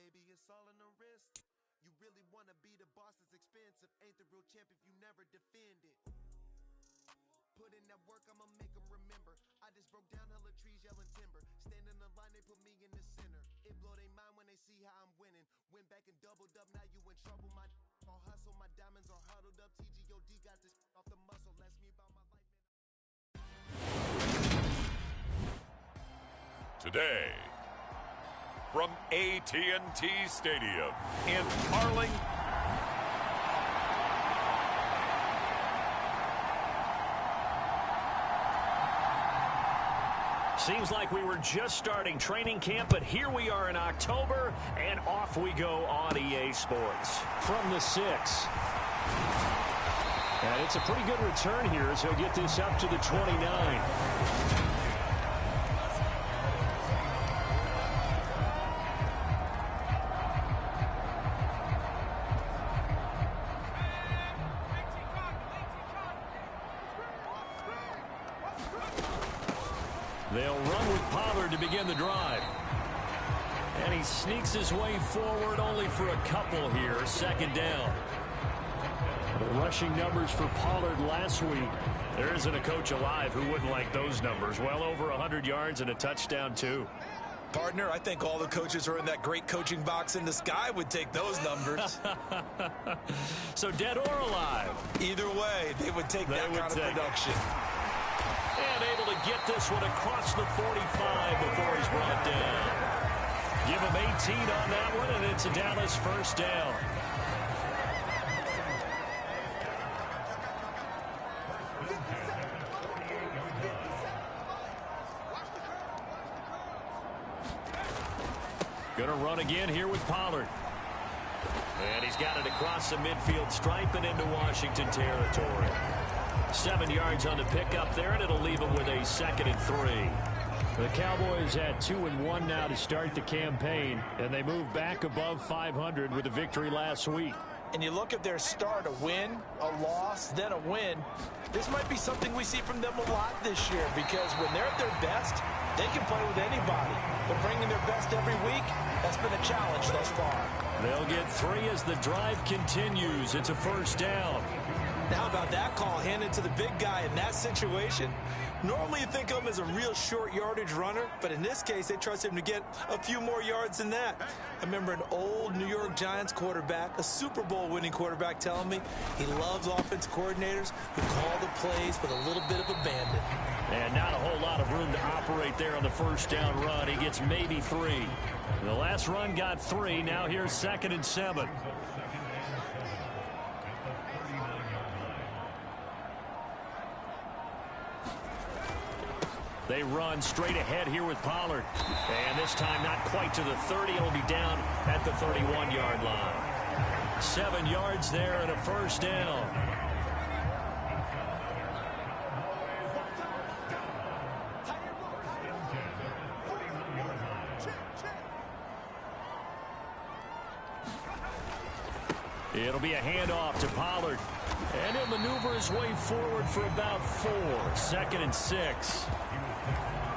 Baby, it's all in the wrist. You really want to be the boss that's expensive. Ain't the real champ if you never defend it. Put in that work, I'ma make them remember. I just broke down hella trees, yelling timber. Stand in the line, they put me in the center. It blow their mind when they see how I'm winning. Went back and doubled up, now you in trouble. My all hustle, my diamonds are huddled up. TGOD got this off the muscle. Ask me about my life, man. Today, from AT&T Stadium in Arlington. Seems like we were just starting training camp, but here we are in October, and off we go on EA Sports. From the 6. And it's a pretty good return here as he'll get this up to the 29. They'll run with Pollard to begin the drive. And he sneaks his way forward only for a couple here. Second down. The rushing numbers for Pollard last week. There isn't a coach alive who wouldn't like those numbers. Well over 100 yards and a touchdown, too. Partner, I think all the coaches who are in that great coaching box in the sky would take those numbers. So dead or alive? Either way, they would take that kind of production. And able to get this one across the 45 before he's brought down. Give him 18 on that one, and it's a Dallas first down. Gonna run again here with Pollard. And he's got it across the midfield stripe and into Washington territory. 7 yards on the pickup there, and it'll leave him with a 2nd and 3. The Cowboys at 2-1 now to start the campaign, and they move back above 500 with a victory last week. And you look at their start, a win, a loss, then a win. This might be something we see from them a lot this year, because when they're at their best, they can play with anybody. But bringing their best every week, that's been a challenge thus far. They'll get 3 as the drive continues. It's a first down. Now about that call handed to the big guy in that situation? Normally you think of him as a real short yardage runner, but in this case they trust him to get a few more yards than that. I remember an old New York Giants quarterback, a Super Bowl winning quarterback, telling me he loves offensive coordinators who call the plays with a little bit of abandon. And not a whole lot of room to operate there on the first down run. He gets maybe 3. The last run got 3. Now here's 2nd and 7. They run straight ahead here with Pollard. And this time not quite to the 30. It'll be down at the 31-yard line. 7 yards there and a first down. It'll be a handoff to Pollard. And he'll maneuver his way forward for about 4. 2nd and 6.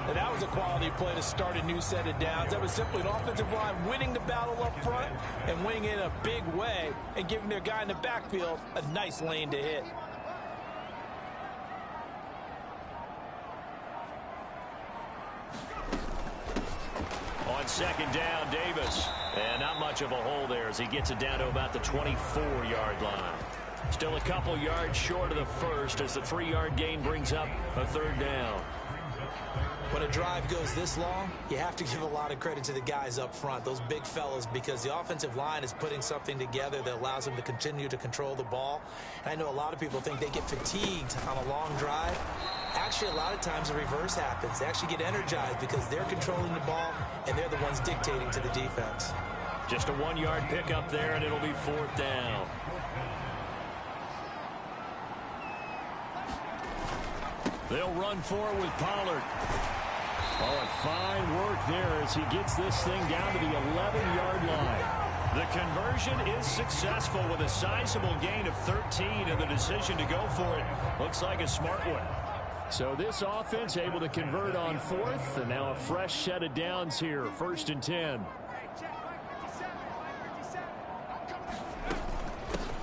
And that was a quality play to start a new set of downs. That was simply an offensive line winning the battle up front and winning in a big way and giving their guy in the backfield a nice lane to hit. On 2nd down, Davis. And not much of a hole there as he gets it down to about the 24-yard line. Still a couple yards short of the first as the 3-yard gain brings up a 3rd down. When a drive goes this long, you have to give a lot of credit to the guys up front, those big fellas, because the offensive line is putting something together that allows them to continue to control the ball. And I know a lot of people think they get fatigued on a long drive. Actually, a lot of times the reverse happens. They actually get energized because they're controlling the ball and they're the ones dictating to the defense. Just a 1-yard pickup there, and it'll be 4th down. They'll run forward with Pollard. Oh, and fine work there as he gets this thing down to the 11-yard line. The conversion is successful with a sizable gain of 13, and the decision to go for it looks like a smart one. So this offense able to convert on fourth, and now a fresh set of downs here, 1st and 10.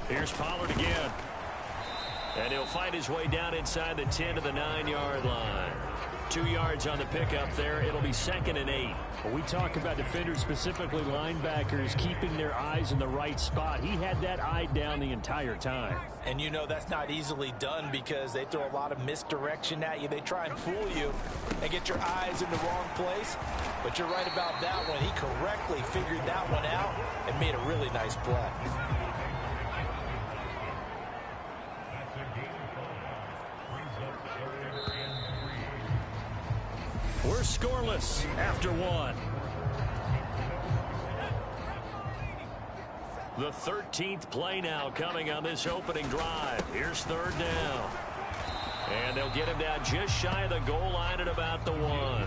Here's Pollard again. And he'll find his way down inside the 10 to the 9-yard line. 2 yards on the pickup there. It'll be 2nd and 8. Well, we talk about defenders, specifically linebackers, keeping their eyes in the right spot. He had that eye down the entire time. And you know that's not easily done because they throw a lot of misdirection at you. They try and fool you and get your eyes in the wrong place. But you're right about that one. He correctly figured that one out and made a really nice play. We're scoreless after 1. The 13th play now coming on this opening drive. Here's 3rd down. And they'll get him down just shy of the goal line at about the 1.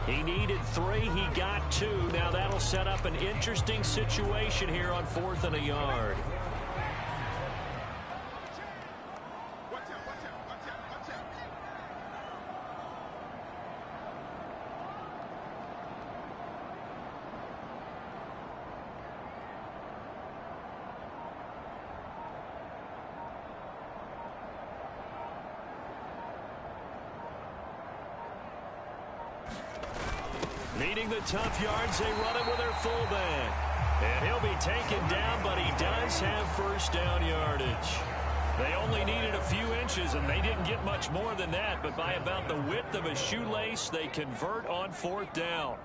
He needed 3. He got 2. Now that'll set up an interesting situation here on 4th and a yard. Needing the tough yards, they run it with their fullback. And he'll be taken down, but he does have 1st down yardage. They only needed a few inches, and they didn't get much more than that. But by about the width of a shoelace, they convert on 4th down.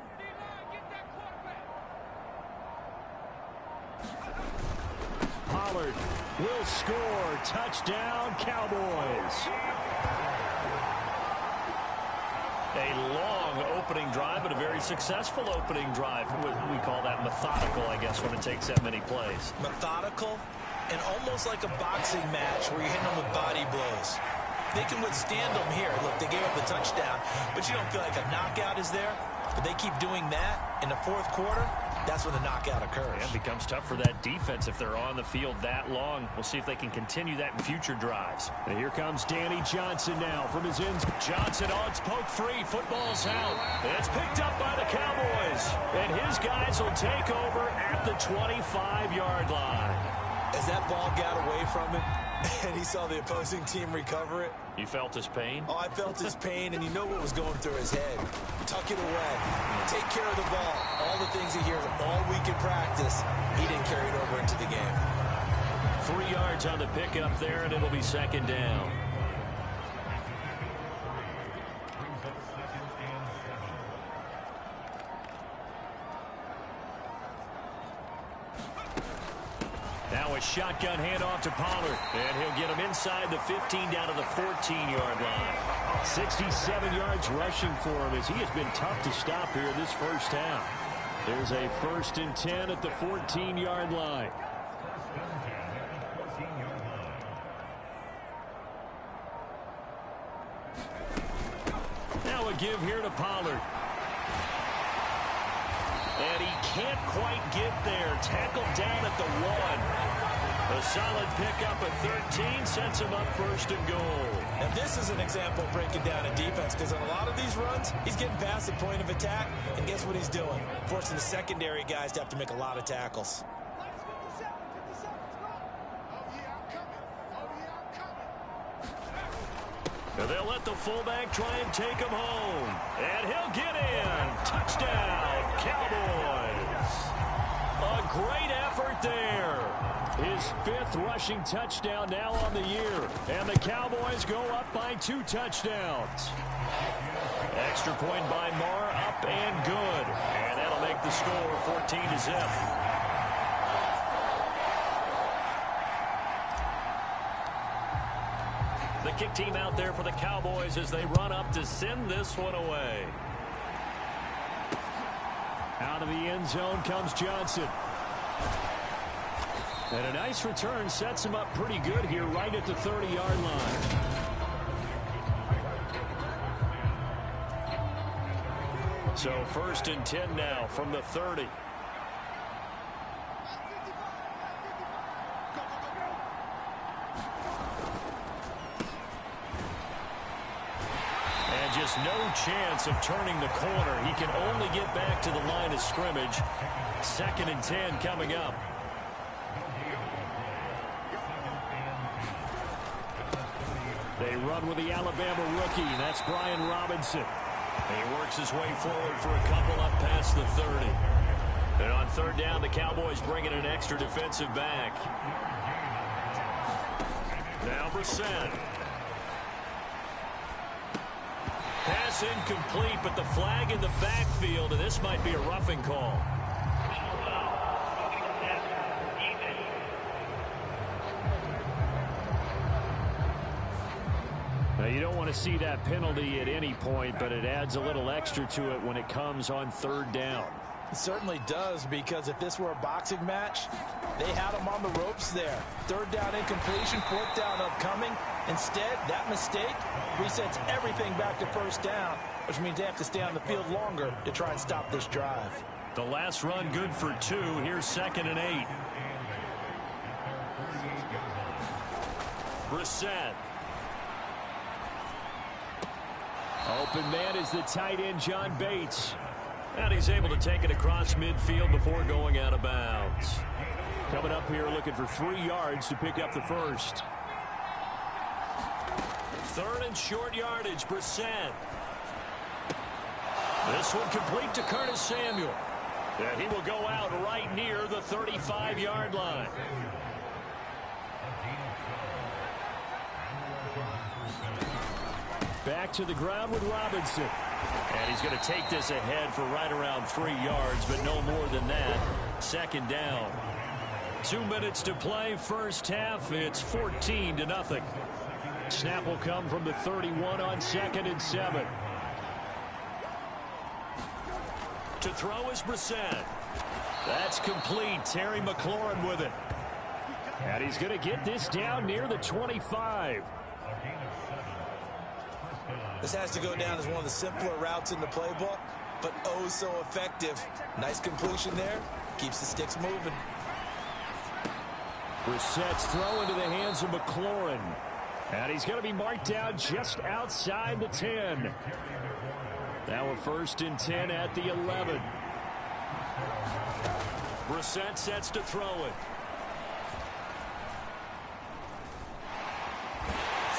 Pollard will score. Touchdown, Cowboys. A long opening drive, but a very successful opening drive. We call that methodical, I guess, when it takes that many plays. Methodical and almost like a boxing match where you're hitting them with body blows. They can withstand them here. Look, they gave up the touchdown, but you don't feel like a knockout is there. But they keep doing that in the 4th quarter. That's when the knockout occurs. And it becomes tough for that defense if they're on the field that long. We'll see if they can continue that in future drives. And here comes Danny Johnson now from his ends. Johnson, it's poked free. Football's out. It's picked up by the Cowboys. And his guys will take over at the 25-yard line. As that ball got away from him and he saw the opposing team recover it. You felt his pain? Oh, I felt his pain, and you know what was going through his head. Tuck it away. Take care of the ball. All the things he hears all week in practice, he didn't carry it over into the game. 3 yards on the pickup there, and it'll be 2nd down. Now a shotgun handoff to Pollard, and he'll get him inside the 15 down to the 14-yard line. 67 yards rushing for him as he has been tough to stop here this first half. There's a 1st and 10 at the 14-yard line. Now a give here to Pollard. And he can't quite get there. Tackled down at the 1. A solid pickup at 13 sets him up 1st and goal. And this is an example of breaking down a defense, because on a lot of these runs, he's getting past the point of attack, and guess what he's doing? Forcing the secondary guys to have to make a lot of tackles. And they'll let the fullback try and take him home. And he'll get in. Touchdown, Cowboys. A great effort there. His 5th rushing touchdown now on the year. And the Cowboys go up by 2 touchdowns. Extra point by Marr, up and good. And that'll make the score 14-0. The kick team out there for the Cowboys as they run up to send this one away. Out of the end zone comes Johnson. And a nice return sets him up pretty good here right at the 30-yard line. So 1st and 10 now from the 30. just no chance of turning the corner. He can only get back to the line of scrimmage. 2nd and 10 coming up. They run with the Alabama rookie. That's Brian Robinson. He works his way forward for a couple up past the 30. And on 3rd down, the Cowboys bring in an extra defensive back. Now Brissett. Pass incomplete, but the flag in the backfield, and this might be a roughing call. Now, you don't want to see that penalty at any point, but it adds a little extra to it when it comes on 3rd down. It certainly does, because if this were a boxing match, they had him on the ropes there. 3rd down incompletion, 4th down upcoming. Instead, that mistake resets everything back to 1st down, which means they have to stay on the field longer to try and stop this drive. The last run good for 2. Here's 2nd and 8. Brissett. Open man is the tight end, John Bates. And he's able to take it across midfield before going out of bounds. Coming up here looking for 3 yards to pick up the first. 3rd and short yardage, Brissett. This one complete to Curtis Samuel. And he will go out right near the 35-yard line. Back to the ground with Robinson. And he's going to take this ahead for right around 3 yards, but no more than that. 2nd down. 2 minutes to play, first half. It's 14-0. Snap will come from the 31 on 2nd and 7. To throw is Brissett. That's complete. Terry McLaurin with it. And he's going to get this down near the 25. This has to go down as one of the simpler routes in the playbook, but oh so effective. Nice completion there. Keeps the sticks moving. Brissett's throw into the hands of McLaurin. And he's going to be marked down just outside the 10. Now a 1st and 10 at the 11. Brissett sets to throw it.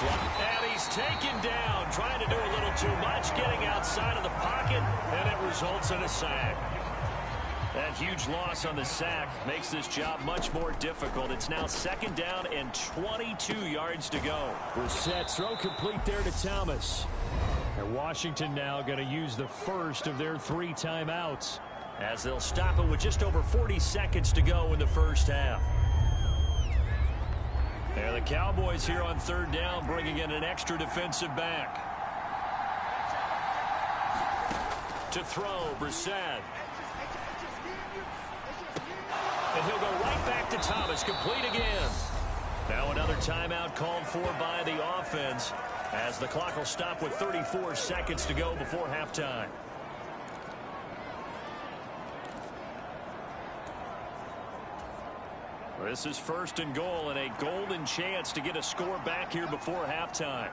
And he's taken down, trying to do a little too much, getting outside of the pocket, and it results in a sack. That huge loss on the sack makes this job much more difficult. It's now 2nd down and 22 yards to go. Brissett's throw complete there to Thomas. And Washington now going to use the first of their 3 timeouts, as they'll stop it with just over 40 seconds to go in the first half. And the Cowboys here on 3rd down, bringing in an extra defensive back. To throw, Brissett. And he'll go right back to Thomas, complete again. Now another timeout called for by the offense, as the clock will stop with 34 seconds to go before halftime. This is 1st and goal, and a golden chance to get a score back here before halftime.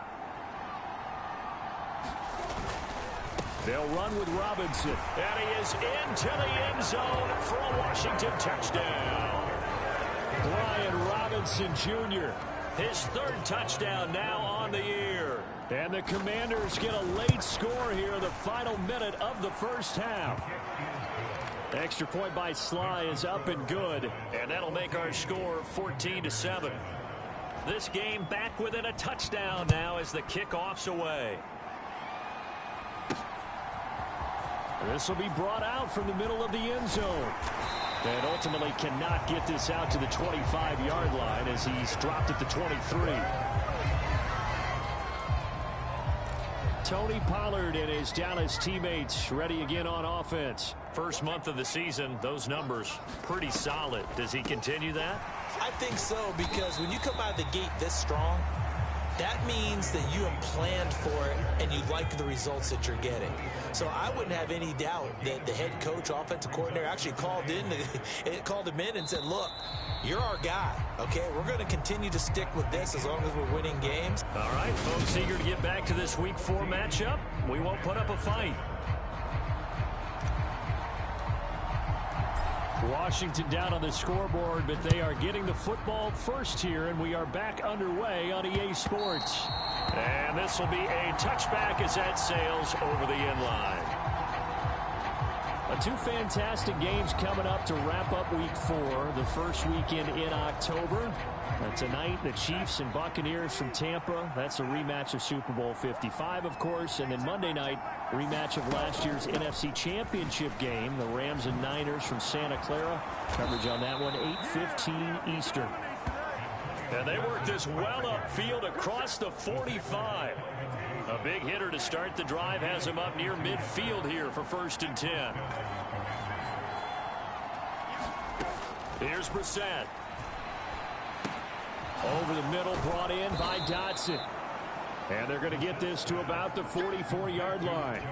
They'll run with Robinson. And he is into the end zone for a Washington touchdown. Brian Robinson Jr. His 3rd touchdown now on the year. And the Commanders get a late score here, the final minute of the first half. Extra point by Sly is up and good. And that'll make our score 14-7. This game back within a touchdown now as the kickoff's away. This will be brought out from the middle of the end zone. And ultimately cannot get this out to the 25-yard line as he's dropped at the 23. Tony Pollard and his Dallas teammates ready again on offense. First month of the season, those numbers pretty solid. Does he continue that? I think so, because when you come out of the gate this strong, that means that you have planned for it and you like the results that you're getting. So I wouldn't have any doubt that the head coach, offensive coordinator, actually called him in and said, look, you're our guy, okay? We're going to continue to stick with this as long as we're winning games. All right, folks, eager to get back to this Week 4 matchup. We won't put up a fight. Washington down on the scoreboard, but they are getting the football first here, and we are back underway on EA Sports. And this will be a touchback as that sails over the end line. Two fantastic games coming up to wrap up Week 4, the first weekend in October. Tonight, the Chiefs and Buccaneers from Tampa. That's a rematch of Super Bowl 55, of course. And then Monday night, rematch of last year's NFC Championship game, the Rams and Niners from Santa Clara. Coverage on that one, 8:15 Eastern. And they work this well upfield across the 45. A big hitter to start the drive has him up near midfield here for 1st and 10. Here's Brissett. Over the middle, brought in by Dotson. And they're going to get this to about the 44-yard line.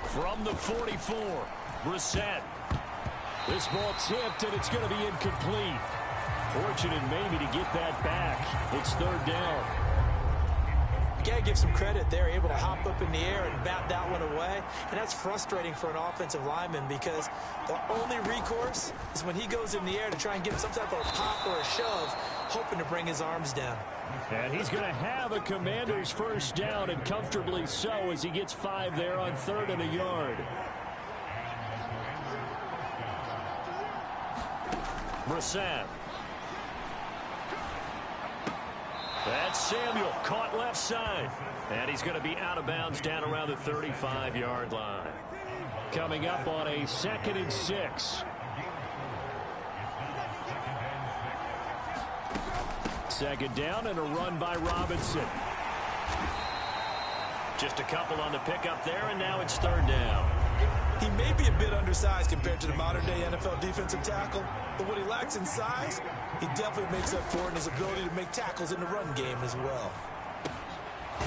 From the 44, Brissett. This ball tipped, and it's going to be incomplete. Fortunate maybe to get that back. It's 3rd down. You got to give some credit. They're able to hop up in the air and bat that one away. And that's frustrating for an offensive lineman because the only recourse is when he goes in the air to try and get some type of pop or a shove, hoping to bring his arms down. And he's going to have a Commander's 1st down, and comfortably so, as he gets 5 there on 3rd and a yard. Brissett. That's Samuel, caught left side. And he's going to be out of bounds down around the 35-yard line. Coming up on a 2nd and 6. Second down and a run by Robinson. Just a couple on the pickup there, and now it's 3rd down. He may be a bit undersized compared to the modern-day NFL defensive tackle, but what he lacks in size, he definitely makes up for it in his ability to make tackles in the run game as well.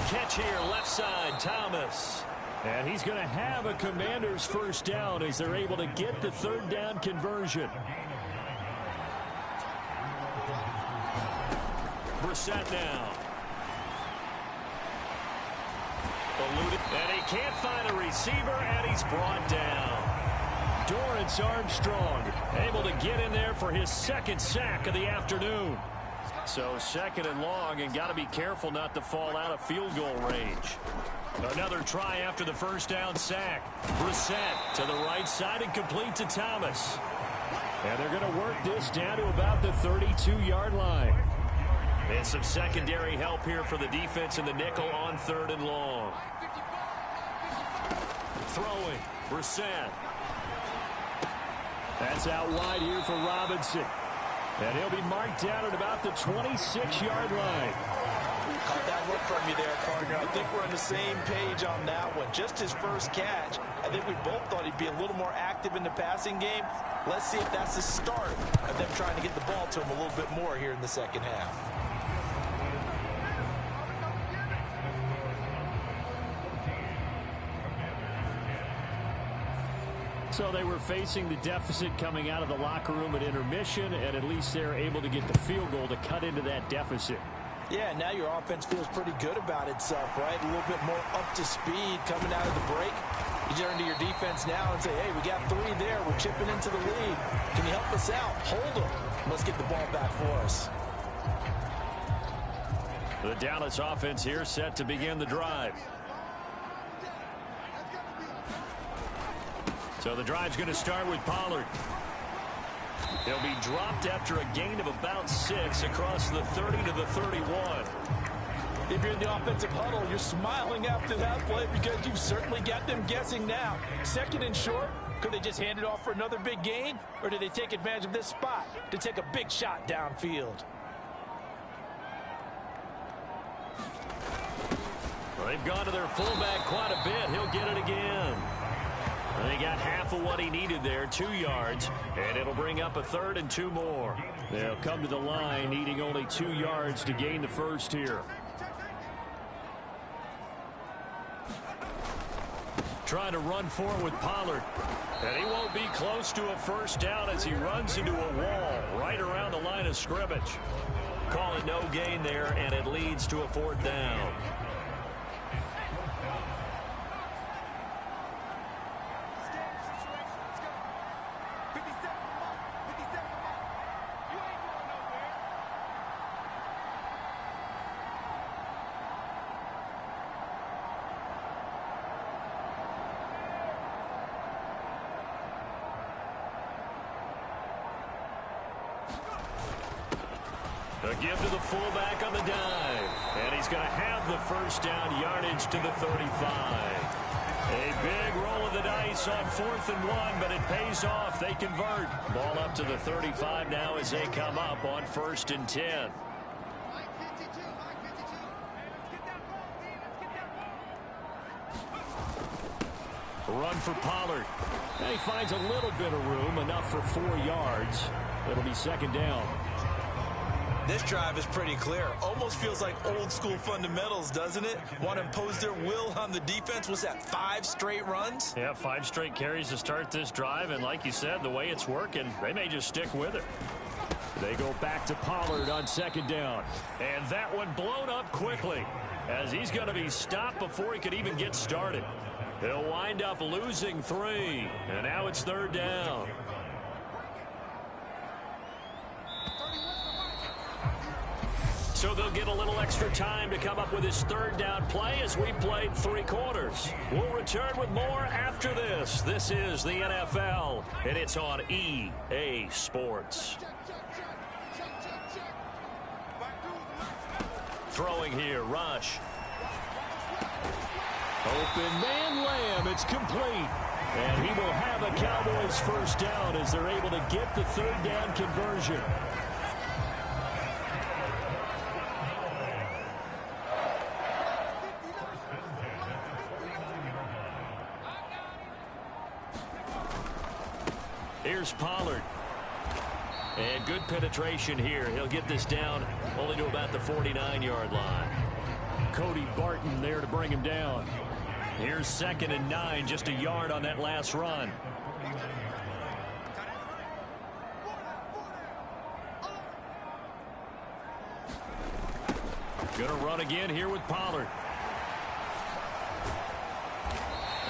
Catch here, left side, Thomas. And he's going to have a Commander's 1st down as they're able to get the 3rd down conversion. Brissett now. And he can't find a receiver, and he's brought down. Dorrance Armstrong able to get in there for his 2nd sack of the afternoon. So 2nd and long, and got to be careful not to fall out of field goal range. Another try after the 1st down sack. Brissett to the right side and complete to Thomas. And they're going to work this down to about the 32-yard line. And some secondary help here for the defense in the nickel on 3rd and long. Throwing, Brissett. That's out wide here for Robinson. And he'll be marked down at about the 26-yard line. Caught that look from you there, partner. I think we're on the same page on that one. Just his 1st catch. I think we both thought he'd be a little more active in the passing game. Let's see if that's the start of them trying to get the ball to him a little bit more here in the 2nd half. So they were facing the deficit coming out of the locker room at intermission, and at least they're able to get the field goal to cut into that deficit. Yeah, now your offense feels pretty good about itself, right? A little bit more up to speed coming out of the break. You turn to your defense now and say, hey, we got 3 there. We're chipping into the lead. Can you help us out? Hold them. Let's get the ball back for us. The Dallas offense here set to begin the drive. So the drive's going to start with Pollard. He'll be dropped after a gain of about 6 across the 30 to the 31. If you're in the offensive huddle, you're smiling after that play because you've certainly got them guessing now. 2nd and short, could they just hand it off for another big gain? Or do they take advantage of this spot to take a big shot downfield? Well, they've gone to their fullback quite a bit. He'll get it again. He got half of what he needed there, 2 yards, and it'll bring up a 3rd and 2 more. They'll come to the line needing only 2 yards to gain the first here. Trying to run for it with Pollard. And he won't be close to a first down as he runs into a wall right around the line of scrimmage. Call it no gain there, and it leads to a 4th down. A give to the fullback on the dive. And he's going to have the first down yardage to the 35. A big roll of the dice on 4th and 1, but it pays off. They convert. Ball up to the 35 now as they come up on 1st and 10. Run for Pollard. And he finds a little bit of room, enough for 4 yards. It'll be 2nd down. This drive is pretty clear. Almost feels like old school fundamentals, doesn't it? Want to impose their will on the defense. Was that 5 straight runs? Yeah, 5 straight carries to start this drive. And like you said, the way it's working, they may just stick with it. They go back to Pollard on 2nd down. And that one blown up quickly as he's going to be stopped before he could even get started. They'll wind up losing 3. And now it's 3rd down. So they'll get a little extra time to come up with his 3rd down play as we played 3 quarters. We'll return with more after this. This is the NFL, and it's on EA Sports. Throwing here, Rush. Open man Lamb, it's complete. And he will have a Cowboys first down as they're able to get the 3rd down conversion. Here's Pollard. And good penetration here. He'll get this down only to about the 49-yard line. Cody Barton there to bring him down. Here's 2nd and 9, just a yard on that last run. Gonna run again here with Pollard.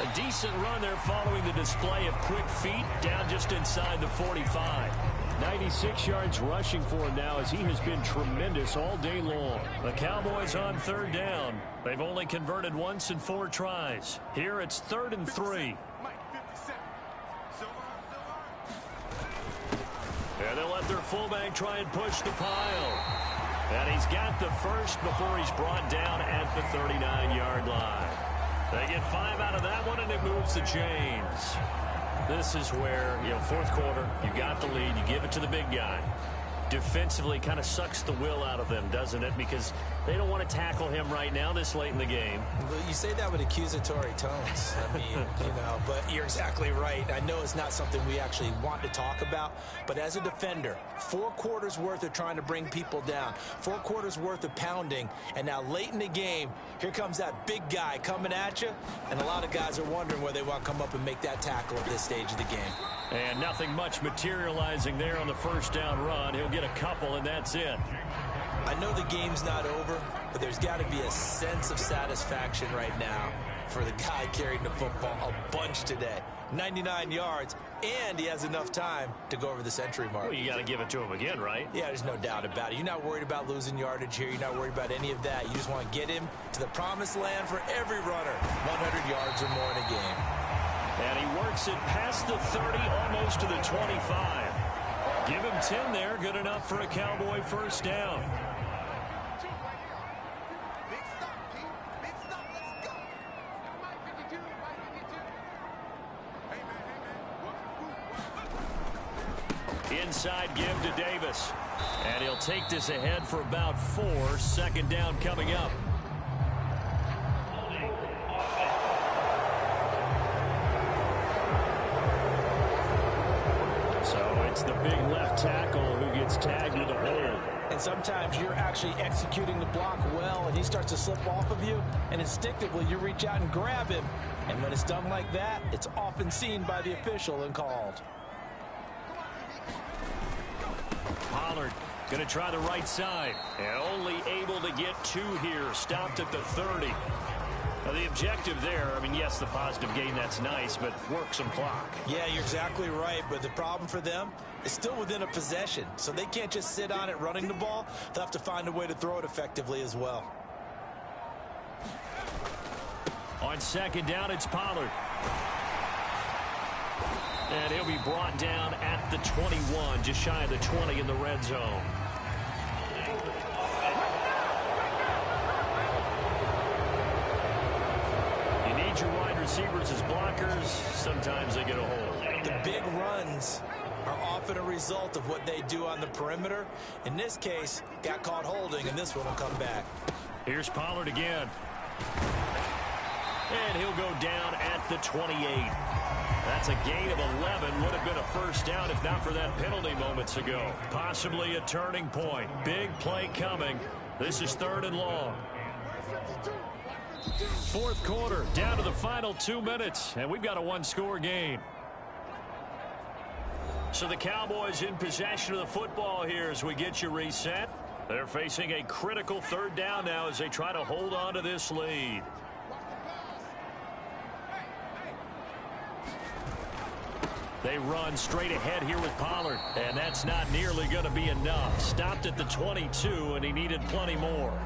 A decent run there following the display of quick feet down just inside the 45. 96 yards rushing for him now as he has been tremendous all day long. The Cowboys on 3rd down. They've only converted once in 4 tries. Here it's 3rd and 3. And they'll let their fullback try and push the pile. And he's got the first before he's brought down at the 39-yard line. They get 5 out of that one, and it moves the chains. This is where, 4th quarter, you got the lead, you give it to the big guy. Defensively kind of sucks the will out of them, doesn't it? Because they don't want to tackle him right now this late in the game. Well, you say that with accusatory tones. I mean, but you're exactly right. I know it's not something we actually want to talk about, but as a defender, 4 quarters worth of trying to bring people down, 4 quarters worth of pounding, and now late in the game, here comes that big guy coming at you, and a lot of guys are wondering whether they want to come up and make that tackle at this stage of the game. And nothing much materializing there on the first down run. He'll get a couple, and that's it. I know the game's not over, but there's got to be a sense of satisfaction right now for the guy carrying the football a bunch today. 99 yards, and he has enough time to go over the century mark. Well, you got to give it to him again, right? Yeah, there's no doubt about it. You're not worried about losing yardage here. You're not worried about any of that. You just want to get him to the promised land for every runner. 100 yards or more in a game. And he works it past the 30, almost to the 25. Give him 10 there, good enough for a Cowboy first down. Inside give to Davis. And he'll take this ahead for about 4. 2nd down coming up. It's the big left tackle who gets tagged with a hold. And sometimes you're actually executing the block well, and he starts to slip off of you, and instinctively you reach out and grab him. And when it's done like that, it's often seen by the official and called. Pollard going to try the right side. And only able to get 2 here. Stopped at the 30. Now the objective there, I mean, yes, the positive gain, that's nice, but work some clock. Yeah, you're exactly right. But the problem for them is still within a possession. So they can't just sit on it running the ball. They'll have to find a way to throw it effectively as well. On second down, it's Pollard. And he'll be brought down at the 21, just shy of the 20 in the red zone. You need your wide receivers as blockers. Sometimes they get a hold. The big runs are often a result of what they do on the perimeter. In this case, got caught holding, and this one will come back. Here's Pollard again. And he'll go down at the 28. That's a gain of 11. Would have been a first down if not for that penalty moments ago. Possibly a turning point. Big play coming. This is 3rd and long. Fourth quarter, down to the final 2 minutes, and we've got a 1-score game. So the Cowboys in possession of the football here as we get you reset. They're facing a critical 3rd down now as they try to hold on to this lead. They run straight ahead here with Pollard, and that's not nearly going to be enough. Stopped at the 22, and he needed plenty more.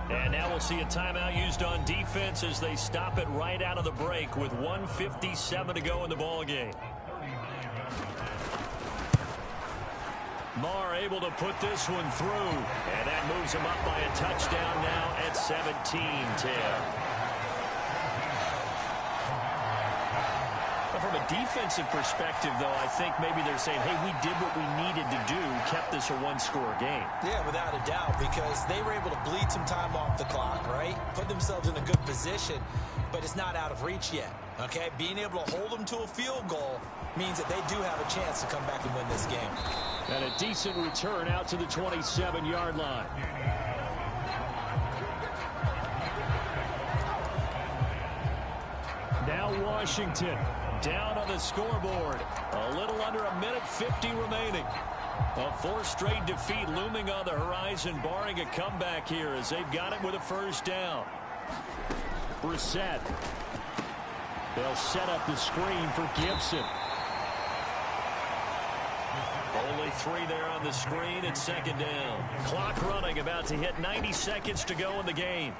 And now we'll see a timeout used on defense as they stop it right out of the break with 1:57 to go in the ballgame. Marr able to put this one through, and that moves him up by a touchdown now at 17-10. From a defensive perspective, though, I think maybe they're saying, hey, we did what we needed to do, kept this a 1-score game. Yeah, without a doubt, because they were able to bleed some time off the clock, right? Put themselves in a good position, but it's not out of reach yet, okay? Being able to hold them to a field goal means that they do have a chance to come back and win this game. And a decent return out to the 27-yard line. Now Washington down on the scoreboard. A little under 1:50 remaining. A 4th straight defeat looming on the horizon, barring a comeback here as they've got it with a first down. Brissett. They'll set up the screen for Gibson. Only 3 there on the screen at 2nd down. Clock running, about to hit 90 seconds to go in the game.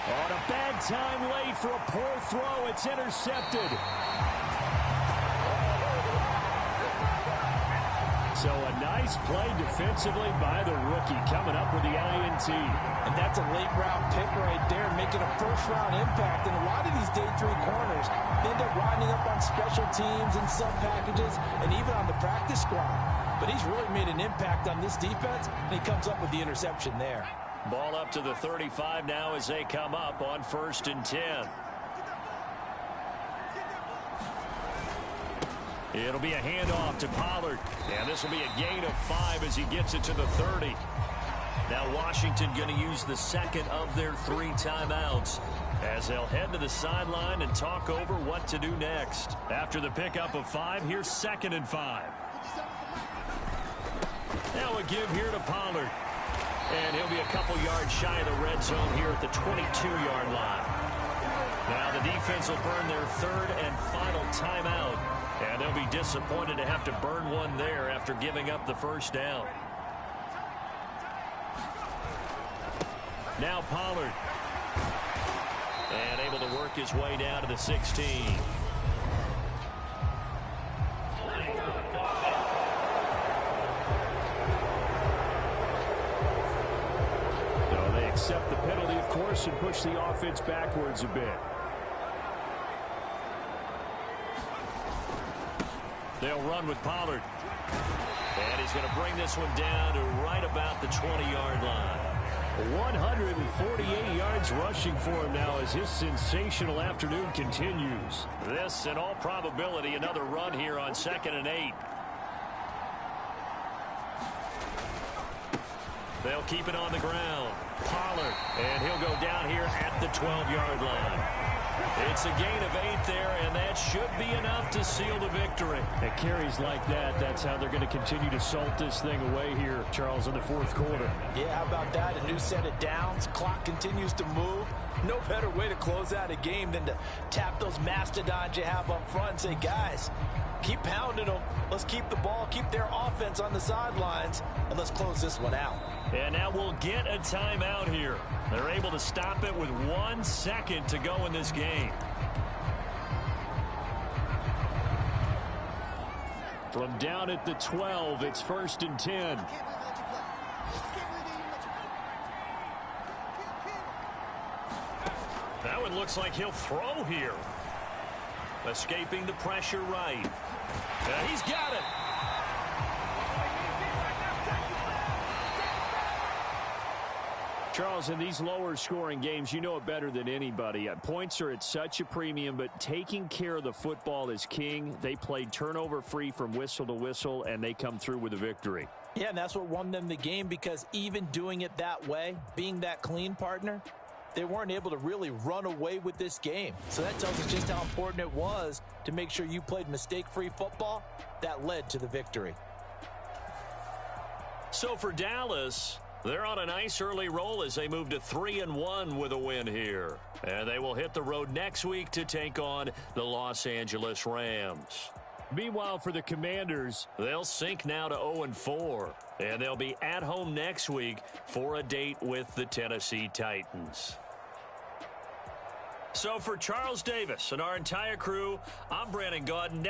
On a bad time late for a poor throw. It's intercepted. So a nice play defensively by the rookie coming up with the INT. And that's a late round pick right there, making a first round impact. And a lot of these day 3 corners end up winding up on special teams and sub packages and even on the practice squad. But he's really made an impact on this defense, and he comes up with the interception there. Ball up to the 35 now as they come up on 1st and 10. It'll be a handoff to Pollard. And this will be a gain of 5 as he gets it to the 30. Now Washington going to use the 2nd of their 3 timeouts as they'll head to the sideline and talk over what to do next. After the pickup of 5, here's 2nd and 5. Now a give here to Pollard. And he'll be a couple yards shy of the red zone here at the 22-yard line. Now the defense will burn their 3rd and final timeout. And they'll be disappointed to have to burn one there after giving up the first down. Now Pollard. And able to work his way down to the 16. Accept the penalty, of course, and push the offense backwards a bit. They'll run with Pollard. And he's going to bring this one down to right about the 20-yard line. 148 yards rushing for him now as his sensational afternoon continues. This, in all probability, another run here on 2nd and 8. They'll keep it on the ground. Pollard, and he'll go down here at the 12-yard line. It's a gain of 8 there, and that should be enough to seal the victory. At carries like that, that's how they're going to continue to salt this thing away here, Charles, in the fourth quarter. Yeah, how about that? A new set of downs. Clock continues to move. No better way to close out a game than to tap those mastodons you have up front and say, guys, keep pounding them. Let's keep the ball, keep their offense on the sidelines, and let's close this one out. And now we'll get a timeout here. They're able to stop it with 1 second to go in this game. From down at the 12, it's 1st and 10. Now it looks like he'll throw here. Escaping the pressure right. He's got it. Charles, in these lower scoring games, you know it better than anybody. Points are at such a premium, but taking care of the football is king. They played turnover free from whistle to whistle, and they come through with a victory. Yeah, and that's what won them the game, because even doing it that way, being that clean partner, they weren't able to really run away with this game. So that tells us just how important it was to make sure you played mistake-free football. That led to the victory. So for Dallas, they're on a nice early roll as they move to 3-1 with a win here. And they will hit the road next week to take on the Los Angeles Rams. Meanwhile, for the Commanders, they'll sink now to 0-4. And they'll be at home next week for a date with the Tennessee Titans. So for Charles Davis and our entire crew, I'm Brandon Gaudin.